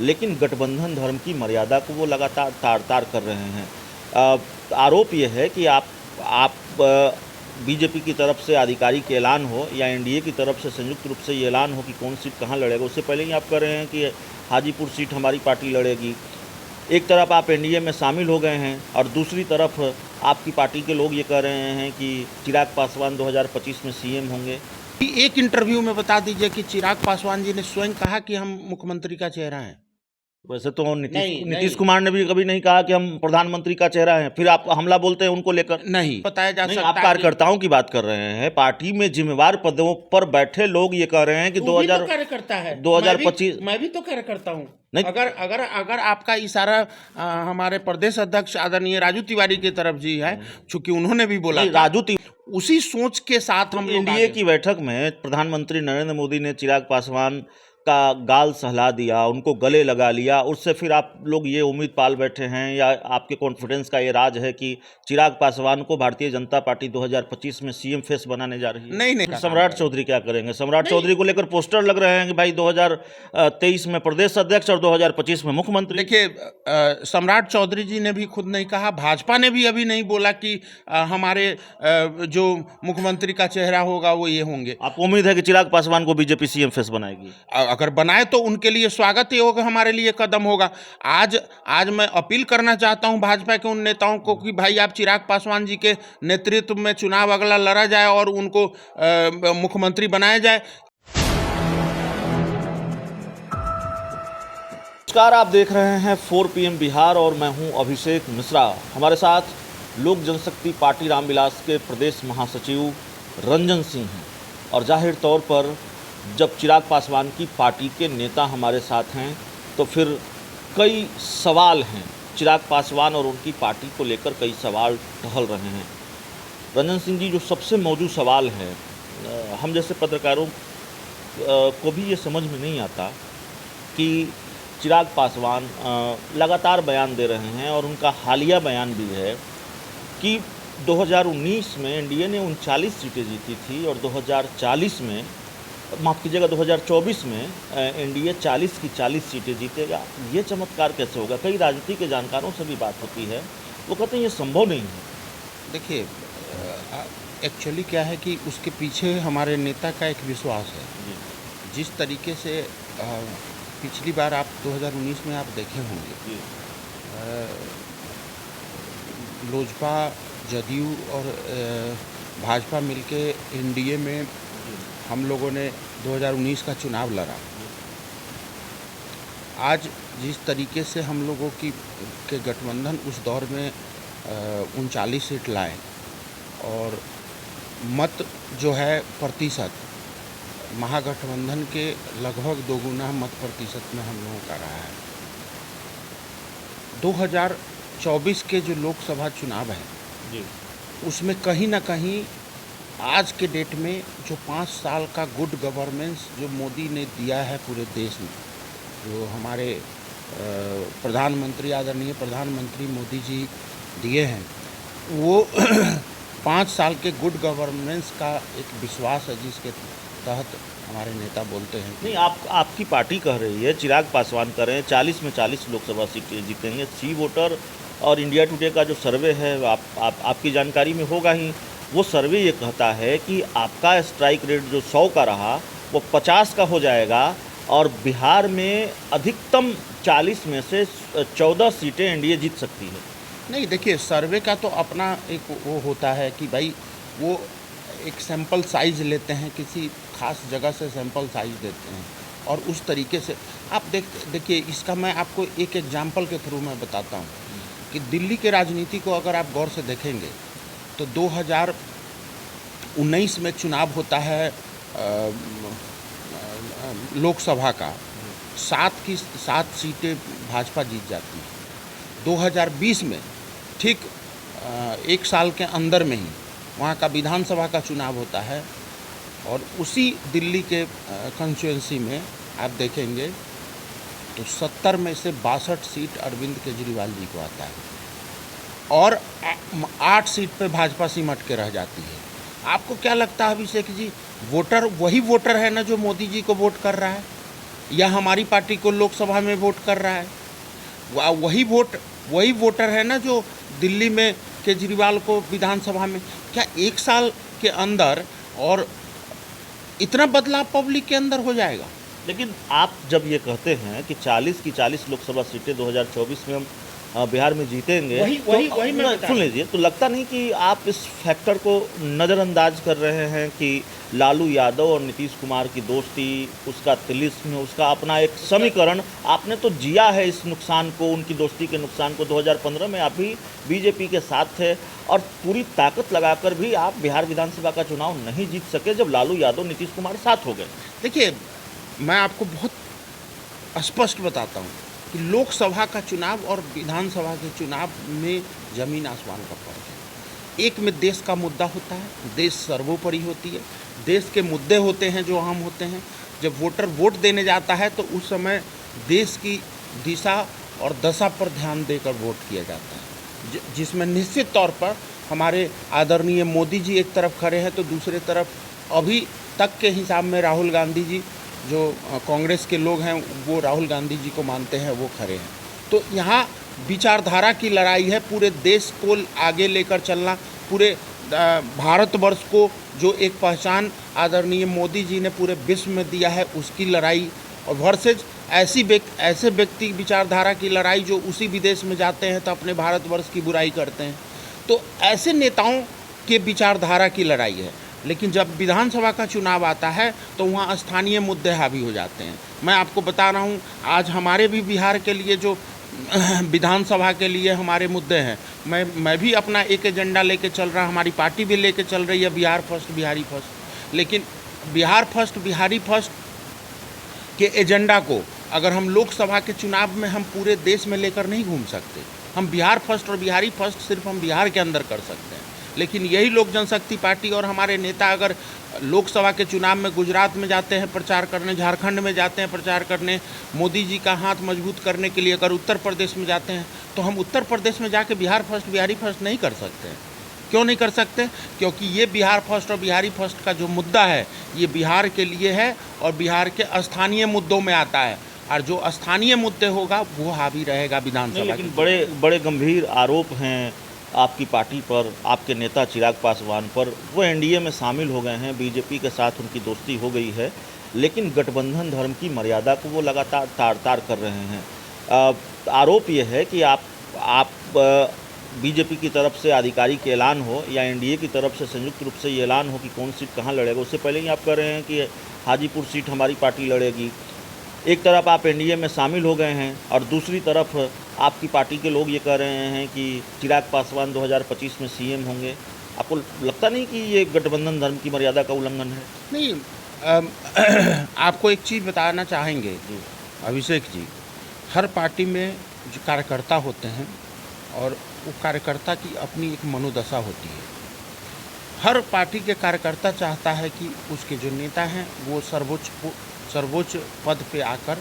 लेकिन गठबंधन धर्म की मर्यादा को वो लगातार तार-तार कर रहे हैं। आरोप ये है कि आप बीजेपी की तरफ से आधिकारिक ऐलान हो या एनडीए की तरफ से संयुक्त रूप से ये ऐलान हो कि कौन सीट कहाँ लड़ेगा, उससे पहले ही आप कह रहे हैं कि हाजीपुर सीट हमारी पार्टी लड़ेगी। एक तरफ आप एनडीए में शामिल हो गए हैं और दूसरी तरफ आपकी पार्टी के लोग ये कह रहे हैं कि चिराग पासवान 2025 में सीएम होंगे। एक इंटरव्यू में बता दीजिए कि चिराग पासवान जी ने स्वयं कहा कि हम मुख्यमंत्री का चेहरा हैं। वैसे तो नहीं। नीतीश कुमार ने भी कभी नहीं कहा कि हम प्रधानमंत्री का चेहरा हैं, फिर आप हमला बोलते हैं उनको लेकर। नहीं बताया जा नहीं, सकता आप कार्यकर्ताओं की बात कर रहे हैं। पार्टी में जिम्मेवार पदों पर बैठे लोग ये कह रहे हैं कि 2000 कार्यकर्ता है 2025 मैं भी तो कार्यकर्ता हूँ। नहीं, अगर आपका इशारा हमारे प्रदेश अध्यक्ष आदरणीय राजू तिवारी की तरफ जी है, चूंकि उन्होंने भी बोला राजू उसी सोच के साथ हम एनडीए की बैठक में प्रधानमंत्री नरेंद्र मोदी ने चिराग पासवान का गाल सहला दिया, उनको गले लगा लिया। उससे फिर आप लोग ये उम्मीद पाल बैठे हैं या आपके कॉन्फिडेंस का ये राज है कि चिराग पासवान को भारतीय जनता पार्टी 2025 में सीएम फेस बनाने जा रही है। नहीं सम्राट चौधरी क्या करेंगे? सम्राट चौधरी को लेकर पोस्टर लग रहे हैं कि भाई 2023 में प्रदेश अध्यक्ष और 2025 में मुख्यमंत्री। देखिए, सम्राट चौधरी जी ने भी खुद नहीं कहा, भाजपा ने भी अभी नहीं बोला कि हमारे जो मुख्यमंत्री का चेहरा होगा वो ये होंगे। आपको उम्मीद है कि चिराग पासवान को बीजेपी सीएम फेस बनाएगी? अगर बनाए तो उनके लिए स्वागत ही होगा, हमारे लिए कदम होगा। आज मैं अपील करना चाहता हूं भाजपा के उन नेताओं को कि भाई आप चिराग पासवान जी के नेतृत्व में चुनाव अगला लड़ा जाए और उनको मुख्यमंत्री बनाया जाए। नमस्कार, आप देख रहे हैं 4 PM बिहार और मैं हूं अभिषेक मिश्रा। हमारे साथ लोक जनशक्ति पार्टी रामविलास के प्रदेश महासचिव रंजन सिंह हैं और जाहिर तौर पर जब चिराग पासवान की पार्टी के नेता हमारे साथ हैं तो फिर कई सवाल हैं। चिराग पासवान और उनकी पार्टी को लेकर कई सवाल टहल रहे हैं। रंजन सिंह जी, जो सबसे मौजूद सवाल है, हम जैसे पत्रकारों को भी ये समझ में नहीं आता कि चिराग पासवान लगातार बयान दे रहे हैं और उनका हालिया बयान भी है कि 2019 में एनडीए ने 39 सीटें जीती थी और 2040 में, माफ़ कीजिएगा, 2024 में एनडीए 40 की 40 सीटें जीतेगा। ये चमत्कार कैसे होगा? कई राजनीति के जानकारों से भी बात होती है, वो कहते हैं ये संभव नहीं है। देखिए, एक्चुअली क्या है कि उसके पीछे हमारे नेता का एक विश्वास है। जिस तरीके से पिछली बार आप 2019 में आप देखे होंगे, लोजपा, जदयू और भाजपा मिलके एनडीए में हम लोगों ने 2019 का चुनाव लड़ा। आज जिस तरीके से हम लोगों के गठबंधन उस दौर में 39 सीट लाए और मत जो है प्रतिशत महागठबंधन के लगभग दोगुना मत प्रतिशत में हम लोगों का रहा है। 2024 के जो लोकसभा चुनाव है उसमें कहीं ना कहीं आज के डेट में जो 5 साल का गुड गवर्नेंस जो मोदी ने दिया है पूरे देश में, जो हमारे प्रधानमंत्री आदरणीय प्रधानमंत्री मोदी जी दिए हैं, वो 5 साल के गुड गवर्नेंस का एक विश्वास है जिसके तहत हमारे नेता बोलते हैं। नहीं, आपकी पार्टी कह रही है, चिराग पासवान कह रहे हैं 40 में 40 लोकसभा सीटें जीतेंगे। सी वोटर और इंडिया टुडे का जो सर्वे है आपकी जानकारी में होगा ही, वो सर्वे ये कहता है कि आपका स्ट्राइक रेट जो 100 का रहा वो 50 का हो जाएगा और बिहार में अधिकतम 40 में से 14 सीटें एनडीए जीत सकती है। नहीं, देखिए, सर्वे का तो अपना एक वो होता है कि भाई वो एक सैंपल साइज़ लेते हैं, किसी खास जगह से सैंपल साइज़ देते हैं और उस तरीके से आप देखिए, इसका मैं आपको एक एग्जांपल के थ्रू मैं बताता हूँ कि दिल्ली के राजनीति को अगर आप गौर से देखेंगे तो 2019 में चुनाव होता है लोकसभा का, 7 सीटें भाजपा जीत जाती है। 2020 में ठीक 1 साल के अंदर में ही वहाँ का विधानसभा का चुनाव होता है और उसी दिल्ली के कंस्टिट्यूएंसी में आप देखेंगे तो 70 में से 62 सीट अरविंद केजरीवाल जी को आता है और 8 सीट पे भाजपा सिमट के रह जाती है। आपको क्या लगता है अभिषेक जी, वोटर वही वोटर है ना जो मोदी जी को वोट कर रहा है? या हमारी पार्टी को लोकसभा में वोट कर रहा है। वही वोटर है ना जो दिल्ली में केजरीवाल को विधानसभा में। क्या एक साल के अंदर और इतना बदलाव पब्लिक के अंदर हो जाएगा? लेकिन आप जब ये कहते हैं कि 40 की 40 लोकसभा सीटें 2024 में हम बिहार में जीतेंगे, वही मैं बता सुन लीजिए, तो लगता नहीं कि आप इस फैक्टर को नज़रअंदाज कर रहे हैं कि लालू यादव और नीतीश कुमार की दोस्ती, उसका तिलिस्म, उसका अपना एक समीकरण, आपने तो जिया है इस नुकसान को, उनकी दोस्ती के नुकसान को। 2015 में आप भी बीजेपी के साथ थे और पूरी ताकत लगाकर भी आप बिहार विधानसभा का चुनाव नहीं जीत सके जब लालू यादव नीतीश कुमार साथ हो गए। देखिए, मैं आपको बहुत स्पष्ट बताता हूँ कि लोकसभा का चुनाव और विधानसभा के चुनाव में ज़मीन आसमान का फर्क है। एक में देश का मुद्दा होता है, देश सर्वोपरि होती है, देश के मुद्दे होते हैं जो अहम होते हैं। जब वोटर वोट देने जाता है तो उस समय देश की दिशा और दशा पर ध्यान देकर वोट किया जाता है, जिसमें निश्चित तौर पर हमारे आदरणीय मोदी जी एक तरफ खड़े हैं तो दूसरे तरफ अभी तक के हिसाब में राहुल गांधी जी, जो कांग्रेस के लोग हैं वो राहुल गांधी जी को मानते हैं, वो खड़े हैं। तो यहाँ विचारधारा की लड़ाई है, पूरे देश को आगे लेकर चलना, पूरे भारतवर्ष को जो एक पहचान आदरणीय मोदी जी ने पूरे विश्व में दिया है उसकी लड़ाई, और वर्सेज ऐसे व्यक्ति विचारधारा की लड़ाई जो उसी विदेश में जाते हैं तो अपने भारतवर्ष की बुराई करते हैं। तो ऐसे नेताओं के विचारधारा की लड़ाई है। लेकिन जब विधानसभा का चुनाव आता है तो वहाँ स्थानीय मुद्दे हावी हो जाते हैं। मैं आपको बता रहा हूँ, आज हमारे भी बिहार के लिए जो विधानसभा के लिए हमारे मुद्दे हैं, मैं भी अपना एक एजेंडा लेके चल रहा, हमारी पार्टी भी लेके चल रही है, बिहार फर्स्ट बिहारी फर्स्ट। लेकिन बिहार फर्स्ट बिहारी फर्स्ट के एजेंडा को अगर हम लोकसभा के चुनाव में हम पूरे देश में लेकर नहीं घूम सकते। हम बिहार फर्स्ट और बिहारी फर्स्ट सिर्फ हम बिहार के अंदर कर सकते हैं। लेकिन यही लोक जनशक्ति पार्टी और हमारे नेता अगर लोकसभा के चुनाव में गुजरात में जाते हैं प्रचार करने, झारखंड में जाते हैं प्रचार करने, मोदी जी का हाथ मजबूत करने के लिए अगर उत्तर प्रदेश में जाते हैं, तो हम उत्तर प्रदेश में जाके बिहार फर्स्ट बिहारी फर्स्ट नहीं कर सकते हैं। क्यों नहीं कर सकते? क्योंकि ये बिहार फर्स्ट और बिहारी फर्स्ट का जो मुद्दा है ये बिहार के लिए है और बिहार के स्थानीय मुद्दों में आता है, और जो स्थानीय मुद्दे होगा वो हावी रहेगा विधानसभा। लेकिन बड़े गंभीर आरोप हैं आपकी पार्टी पर, आपके नेता चिराग पासवान पर। वो एनडीए में शामिल हो गए हैं, बीजेपी के साथ उनकी दोस्ती हो गई है, लेकिन गठबंधन धर्म की मर्यादा को वो लगातार तार कर रहे हैं। आरोप ये है कि आप बीजेपी की तरफ से आधिकारिक ऐलान हो या एनडीए की तरफ से संयुक्त रूप से ये ऐलान हो कि कौन सीट कहाँ लड़ेगा, उससे पहले ही आप कह रहे हैं कि हाजीपुर सीट हमारी पार्टी लड़ेगी। एक तरफ आप एनडीए में शामिल हो गए हैं और दूसरी तरफ आपकी पार्टी के लोग ये कह रहे हैं कि चिराग पासवान 2025 में सीएम होंगे। आपको लगता नहीं कि ये गठबंधन धर्म की मर्यादा का उल्लंघन है? नहीं, आपको एक चीज़ बताना चाहेंगे अभिषेक जी, हर पार्टी में जो कार्यकर्ता होते हैं और वो कार्यकर्ता की अपनी एक मनोदशा होती है। हर पार्टी के कार्यकर्ता चाहता है कि उसके जो नेता हैं वो सर्वोच्च पद पे आकर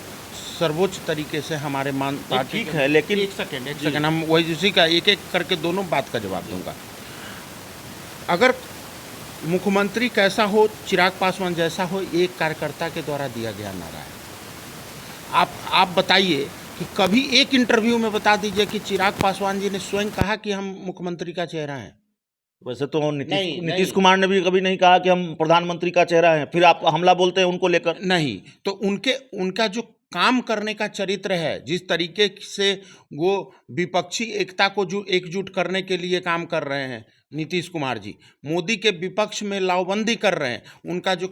सर्वोच्च तरीके से हमारे पार्टी। ठीक है, लेकिन एक सेकेंड हम वही उसी का एक एक करके दोनों बात का जवाब दूंगा। अगर मुख्यमंत्री कैसा हो, चिराग पासवान जैसा हो, एक कार्यकर्ता के द्वारा दिया गया नारा है। आप बताइए कि कभी एक इंटरव्यू में बता दीजिए कि चिराग पासवान जी ने स्वयं कहा कि हम मुख्यमंत्री का चेहरा हैं। वैसे तो नीतीश कुमार ने भी कभी नहीं कहा कि हम प्रधानमंत्री का चेहरा हैं, फिर आप हमला बोलते हैं उनको लेकर। नहीं, तो उनका जो काम करने का चरित्र है, जिस तरीके से वो विपक्षी एकता को जो एकजुट करने के लिए काम कर रहे हैं नीतीश कुमार जी, मोदी के विपक्ष में लावबंदी कर रहे हैं, उनका जो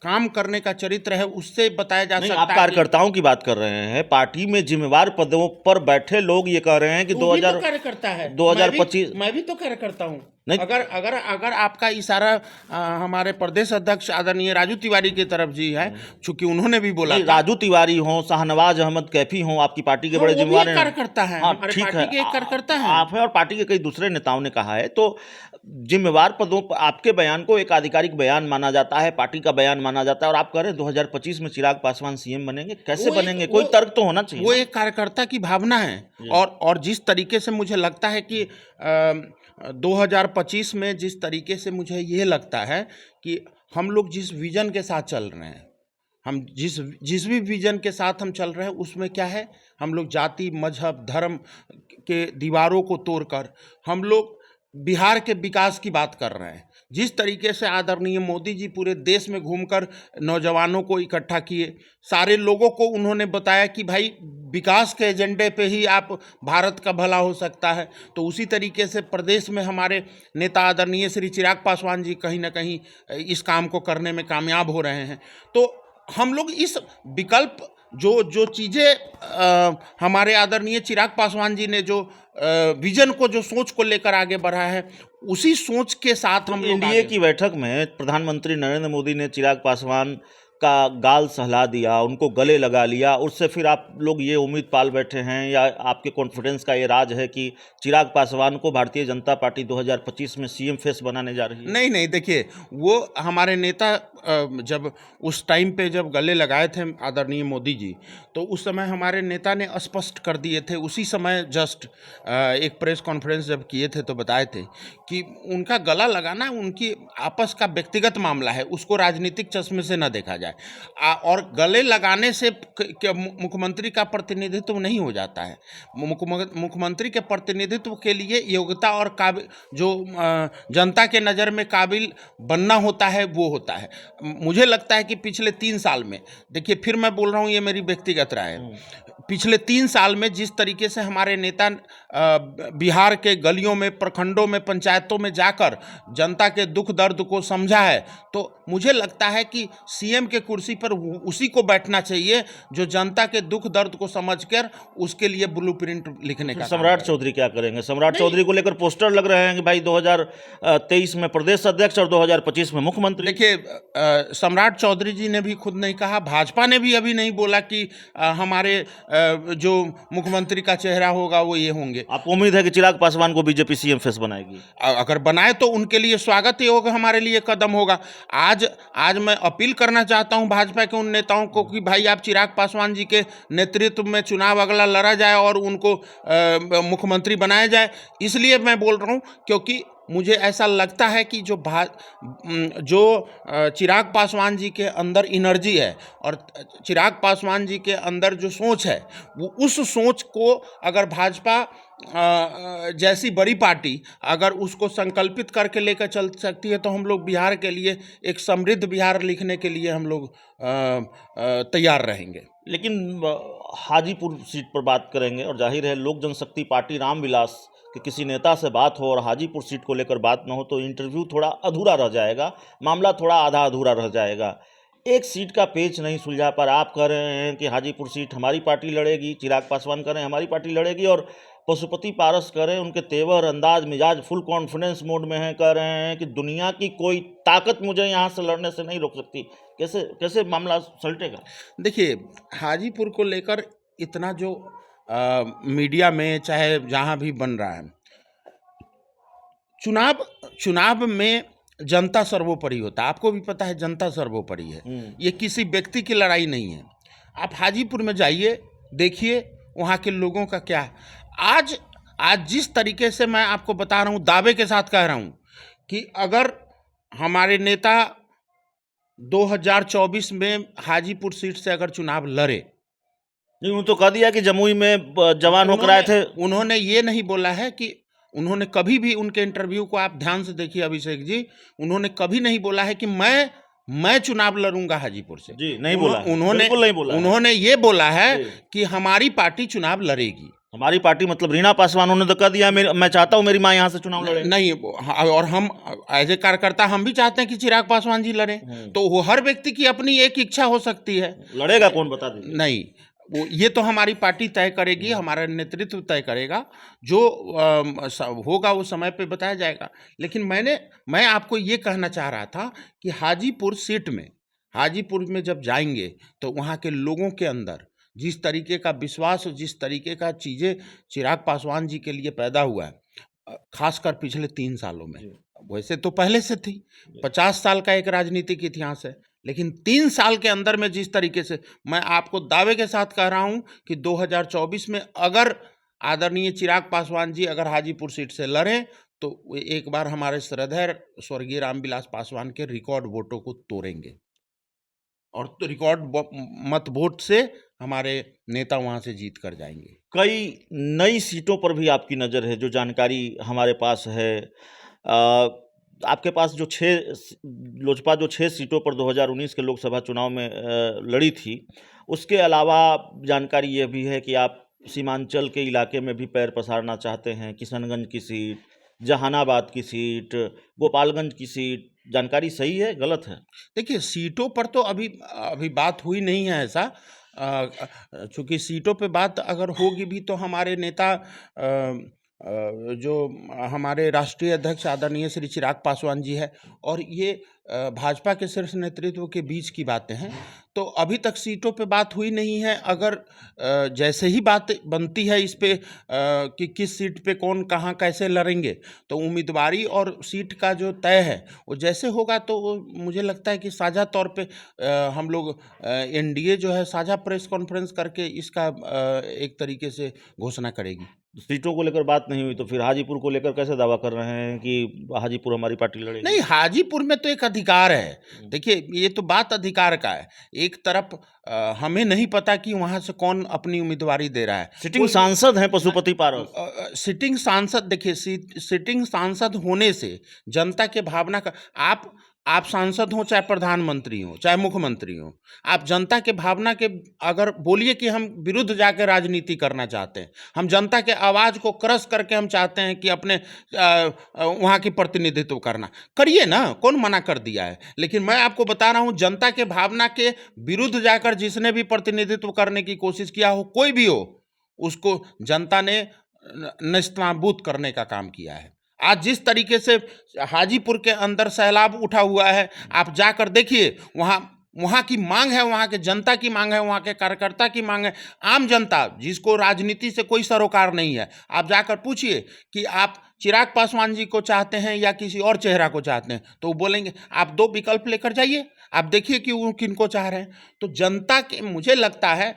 काम करने का चरित्र है उससे बताया जा सकता है। आप कार्यकर्ताओं की बात कर रहे हैं, पार्टी में जिम्मेवार पदों पर बैठे लोग ये कह रहे हैं कि 2000 कार्यकर्ता है, 2025 मैं भी तो कार्यकर्ता हूँ। अगर आपका इशारा हमारे प्रदेश अध्यक्ष आदरणीय राजू तिवारी की तरफ जी है, चूंकि उन्होंने भी बोला, राजू तिवारी हो, शाहनवाज अहमद कैफी हो, आपकी पार्टी के बड़े जिम्मेवार कार्यकर्ता है, ठीक है, एक कार्यकर्ता है आप है, और पार्टी के कई दूसरे नेताओं ने कहा है। तो जिम्मेवार पदों पर आपके बयान को एक आधिकारिक बयान माना जाता है, पार्टी का बयान माना जाता है, और आप कह रहे हैं 2025 में चिराग पासवान सीएम बनेंगे। कैसे बनेंगे? कोई तर्क तो होना चाहिए। वो एक कार्यकर्ता की भावना है। और जिस तरीके से मुझे लगता है कि 2025 में जिस तरीके से मुझे ये लगता है कि हम लोग जिस विजन के साथ चल रहे हैं, हम जिस भी विजन के साथ हम चल रहे हैं उसमें क्या है, हम लोग जाति मजहब धर्म के दीवारों को तोड़कर हम लोग बिहार के विकास की बात कर रहे हैं। जिस तरीके से आदरणीय मोदी जी पूरे देश में घूमकर नौजवानों को इकट्ठा किए, सारे लोगों को उन्होंने बताया कि भाई विकास के एजेंडे पे ही आप भारत का भला हो सकता है, तो उसी तरीके से प्रदेश में हमारे नेता आदरणीय श्री चिराग पासवान जी कहीं ना कहीं इस काम को करने में कामयाब हो रहे हैं। तो हम लोग इस विकल्प जो चीज़ें हमारे आदरणीय चिराग पासवान जी ने जो विजन को जो सोच को लेकर आगे बढ़ा है, उसी सोच के साथ हम लोग एनडीए की बैठक में प्रधानमंत्री नरेंद्र मोदी ने चिराग पासवान का गाल सहला दिया, उनको गले लगा लिया, उससे फिर आप लोग ये उम्मीद पाल बैठे हैं या आपके कॉन्फिडेंस का ये राज है कि चिराग पासवान को भारतीय जनता पार्टी 2025 में सीएम फेस बनाने जा रही है? नहीं नहीं, देखिए वो हमारे नेता जब उस टाइम पे जब गले लगाए थे आदरणीय मोदी जी, तो उस समय हमारे नेता ने स्पष्ट कर दिए थे, उसी समय जस्ट एक प्रेस कॉन्फ्रेंस जब किए थे तो बताए थे कि उनका गला लगाना उनकी आपस का व्यक्तिगत मामला है, उसको राजनीतिक चश्मे से न देखा जाए। और गले लगाने से मुख्यमंत्री का प्रतिनिधित्व नहीं हो जाता है। मुख्यमंत्री के प्रतिनिधित्व के लिए योग्यता और काबिल जो जनता के नज़र में काबिल बनना होता है वो होता है। मुझे लगता है कि पिछले 3 साल में, देखिए फिर मैं बोल रहा हूँ, ये मेरी व्यक्तिगत राय है, पिछले 3 साल में जिस तरीके से हमारे नेता बिहार के गलियों में, प्रखंडों में, पंचायतों में जाकर जनता के दुख दर्द को समझा है, तो मुझे लगता है कि सीएम के कुर्सी पर उसी को बैठना चाहिए जो जनता के दुख दर्द को समझकर उसके लिए ब्लूप्रिंट लिखने का। सम्राट चौधरी क्या करेंगे? सम्राट चौधरी को लेकर पोस्टर लग रहे हैं कि भाई 2023 में प्रदेश अध्यक्ष और 2025 में मुख्यमंत्री। देखिए सम्राट चौधरी जी ने भी खुद नहीं कहा, भाजपा ने भी अभी नहीं बोला कि हमारे जो मुख्यमंत्री का चेहरा होगा वो ये होंगे। आपको उम्मीद है कि चिराग पासवान को बीजेपी सीएम फेस बनाएगी? अगर बनाए तो उनके लिए स्वागत ही होगा, हमारे लिए कदम होगा। आज मैं अपील करना चाहता हूं भाजपा के उन नेताओं को कि भाई आप चिराग पासवान जी के नेतृत्व में चुनाव अगला लड़ा जाए और उनको मुख्यमंत्री बनाया जाए। इसलिए मैं बोल रहा हूं क्योंकि मुझे ऐसा लगता है कि जो चिराग पासवान जी के अंदर एनर्जी है और चिराग पासवान जी के अंदर जो सोच है, वो उस सोच को अगर भाजपा जैसी बड़ी पार्टी अगर उसको संकल्पित करके लेकर चल सकती है तो हम लोग बिहार के लिए एक समृद्ध बिहार लिखने के लिए हम लोग तैयार रहेंगे। लेकिन हाजीपुर सीट पर बात करेंगे और जाहिर है लोक जनशक्ति पार्टी रामविलास कि किसी नेता से बात हो और हाजीपुर सीट को लेकर बात न हो तो इंटरव्यू थोड़ा अधूरा रह जाएगा, मामला थोड़ा आधा अधूरा रह जाएगा। एक सीट का पेच नहीं सुलझा पर आप कह रहे हैं कि हाजीपुर सीट हमारी पार्टी लड़ेगी, चिराग पासवान कह रहे हैं हमारी पार्टी लड़ेगी, और पशुपति पारस कह रहे हैं उनके तेवर अंदाज मिजाज फुल कॉन्फिडेंस मोड में हैं, कह रहे हैं कि दुनिया की कोई ताकत मुझे यहाँ से लड़ने से नहीं रोक सकती। कैसे कैसे मामला सलटेगा? देखिए हाजीपुर को लेकर इतना जो मीडिया में चाहे जहाँ भी बन रहा है, चुनाव में जनता सर्वोपरि होता है। आपको भी पता है जनता सर्वोपरि है, ये किसी व्यक्ति की लड़ाई नहीं है। आप हाजीपुर में जाइए, देखिए वहाँ के लोगों का क्या है। आज जिस तरीके से मैं आपको बता रहा हूँ, दावे के साथ कह रहा हूँ कि अगर हमारे नेता 2024 में हाजीपुर सीट से अगर चुनाव लड़े, नहीं तो कह दिया कि जमुई में जवान होकर आए थे। उन्होंने ये नहीं बोला है कि उन्होंने कभी भी, उनके इंटरव्यू को आप ध्यान से देखिए अभिषेक जी, उन्होंने कभी नहीं बोला है कि मैं चुनाव लड़ूंगा हाजीपुर से। जी नहीं बोला, उन्होंने ये बोला है कि हमारी पार्टी चुनाव लड़ेगी। हमारी पार्टी मतलब रीना पासवान, उन्होंने तो कह दिया मैं चाहता हूं मेरी माँ यहाँ से चुनाव लड़े। नहीं, और हम एज ए कार्यकर्ता हम भी चाहते हैं कि चिराग पासवान जी लड़े। तो वो हर व्यक्ति की अपनी एक इच्छा हो सकती है। लड़ेगा कौन बता दीजिए? नहीं, वो ये तो हमारी पार्टी तय करेगी, हमारा नेतृत्व तय करेगा, जो होगा वो समय पे बताया जाएगा। लेकिन मैं आपको ये कहना चाह रहा था कि हाजीपुर में जब जाएंगे तो वहाँ के लोगों के अंदर जिस तरीके का विश्वास और जिस तरीके का चीज़ें चिराग पासवान जी के लिए पैदा हुआ है, खासकर पिछले 3 सालों में, वैसे तो पहले से थी, 50 साल का एक राजनीतिक इतिहास है, लेकिन 3 साल के अंदर में जिस तरीके से, मैं आपको दावे के साथ कह रहा हूं कि 2024 में अगर आदरणीय चिराग पासवान जी अगर हाजीपुर सीट से लड़ें तो एक बार हमारे श्रद्धेय स्वर्गीय रामविलास पासवान के रिकॉर्ड वोटों को तोड़ेंगे। और तो रिकॉर्ड मत वोट से हमारे नेता वहाँ से जीत कर जाएंगे। कई नई सीटों पर भी आपकी नज़र है, जो जानकारी हमारे पास है। आपके पास जो लोजपा जो 6 सीटों पर 2019 के लोकसभा चुनाव में लड़ी थी, उसके अलावा जानकारी ये भी है कि आप सीमांचल के इलाके में भी पैर पसारना चाहते हैं। किशनगंज की सीट, जहानाबाद की सीट, गोपालगंज की सीट, जानकारी सही है, गलत है? देखिए, सीटों पर तो अभी अभी बात हुई नहीं है ऐसा। चूँकि सीटों पे बात अगर होगी भी तो हमारे नेता जो हमारे राष्ट्रीय अध्यक्ष आदरणीय श्री चिराग पासवान जी है, और ये भाजपा के शीर्ष नेतृत्व के बीच की बातें हैं। तो अभी तक सीटों पे बात हुई नहीं है। अगर जैसे ही बात बनती है इस पे कि किस सीट पे कौन कहाँ कैसे लड़ेंगे, तो उम्मीदवारी और सीट का जो तय है वो जैसे होगा, तो वो मुझे लगता है कि साझा तौर पे हम लोग एनडीए जो है साझा प्रेस कॉन्फ्रेंस करके इसका एक तरीके से घोषणा करेगी। सीटों को लेकर बात नहीं हुई तो फिर हाजीपुर को लेकर कैसे दावा कर रहे हैं कि हाजीपुर हमारी पार्टी लड़ेगी? नहीं, हाजीपुर में तो एक अधिकार है। देखिए, ये तो बात अधिकार का है। एक तरफ हमें नहीं पता कि वहाँ से कौन अपनी उम्मीदवारी दे रहा है। सिटिंग सांसद हैं पशुपति पारस। सिटिंग सांसद, देखिए, सिटिंग सांसद होने से जनता के भावना का आप सांसद हो, चाहे प्रधानमंत्री हो, चाहे मुख्यमंत्री हो, आप जनता के भावना के अगर बोलिए कि हम विरुद्ध जाकर राजनीति करना चाहते हैं, हम जनता के आवाज़ को क्रश करके हम चाहते हैं कि अपने वहाँ की प्रतिनिधित्व करना, करिए ना, कौन मना कर दिया है। लेकिन मैं आपको बता रहा हूँ, जनता के भावना के विरुद्ध जाकर जिसने भी प्रतिनिधित्व करने की कोशिश किया हो, कोई भी हो, उसको जनता ने नेस्तनाबूद करने का काम किया है। आज जिस तरीके से हाजीपुर के अंदर सैलाब उठा हुआ है, आप जाकर देखिए, वहाँ की मांग है, वहाँ के जनता की मांग है, वहाँ के कार्यकर्ता की मांग है। आम जनता जिसको राजनीति से कोई सरोकार नहीं है, आप जाकर पूछिए कि आप चिराग पासवान जी को चाहते हैं या किसी और चेहरा को चाहते हैं, तो वो बोलेंगे आप 2 विकल्प लेकर जाइए, आप देखिए कि वो किनको चाह रहे हैं। तो जनता के, मुझे लगता है,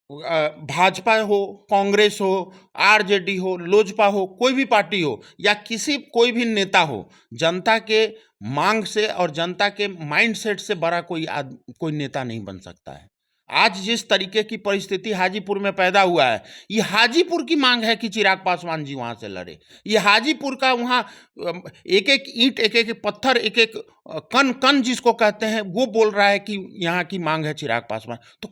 भाजपा हो, कांग्रेस हो, आरजेडी हो, लोजपा हो, कोई भी पार्टी हो या कोई भी नेता हो, जनता के मांग से और जनता के माइंडसेट से बड़ा कोई नेता नहीं बन सकता है। आज जिस तरीके की परिस्थिति हाजीपुर में पैदा हुआ है, ये हाजीपुर की मांग है कि चिराग पासवान जी वहाँ से लड़े। ये हाजीपुर का, वहाँ एक एक ईंट, एक एक पत्थर, एक एक कण कण जिसको कहते हैं, वो बोल रहा है कि यहाँ की मांग है चिराग पासवान। तो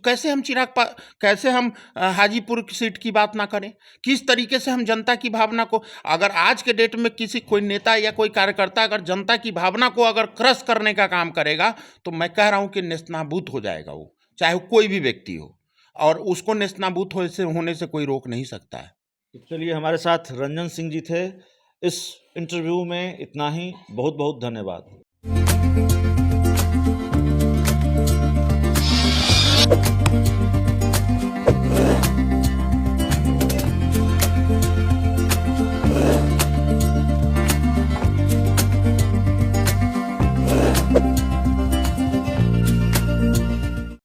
कैसे हम हाजीपुर की सीट की बात ना करें? किस तरीके से हम जनता की भावना को, अगर आज के डेट में कोई नेता या कोई कार्यकर्ता अगर जनता की भावना को अगर क्रश करने का काम करेगा, तो मैं कह रहा हूँ कि नेस्तनाबूद हो जाएगा वो, चाहे वो कोई भी व्यक्ति हो, और उसको नेस्तनाबूद होने से कोई रोक नहीं सकता है। तो चलिए, हमारे साथ रंजन सिंह जी थे। इस इंटरव्यू में इतना ही। बहुत बहुत धन्यवाद।